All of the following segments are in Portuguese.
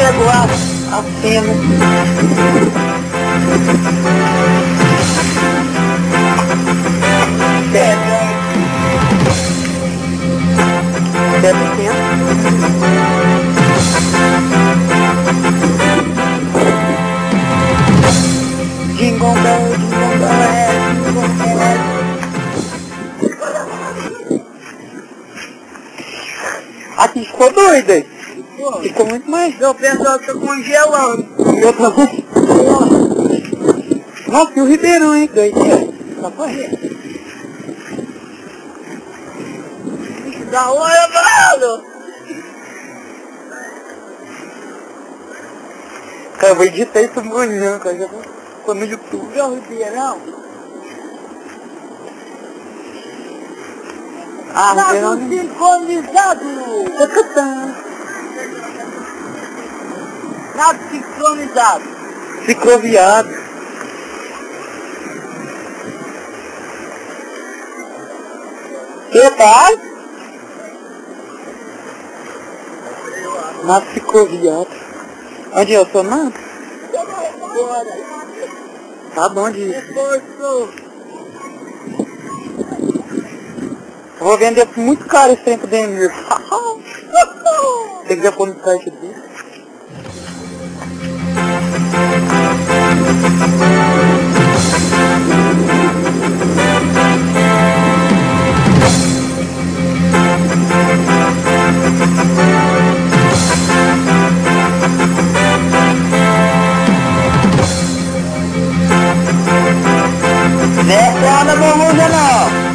pego a cena. Jingle bell, jingle bell. Aqui ficou doido aí. Ficou muito mais. Eu pensava que tá congelando. Eu também. Nossa, e o Ribeirão, hein, doido? Tá correndo. Da hora, mano! Cara, eu vou editar isso amanhã, cara. Já vou no YouTube. É o Ribeirão? Ah, Nada sincronizado! Nada sincronizado! Cicloviado. Que tal? Na cicloviado. Onde eu sou nada? Tá bom de ir. Eu vou vender muito caro esse tempo de Emir. Tem que já pôr no site dele. Nada borruja não!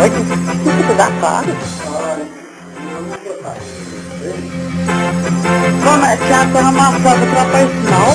Olha que dá cara. Como é que ela tá amassada pra personal,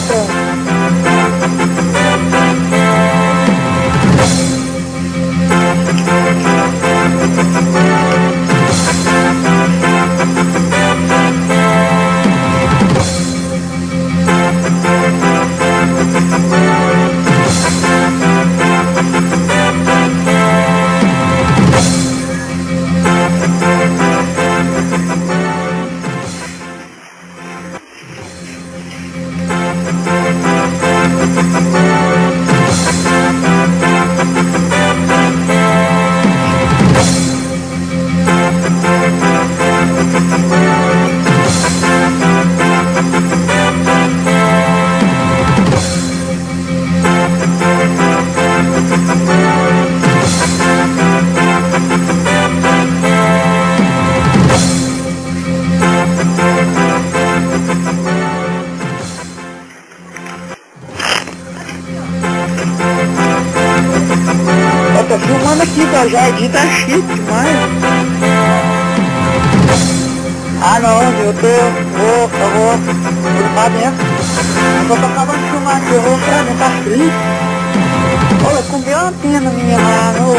Eu tô filmando aqui, o jardim tá chique demais. Ah não, eu vou pra dentro. Eu tô acabando de filmar aqui, eu vou pra mim, tá triste. Olha, comeu uma pena minha lá, ô,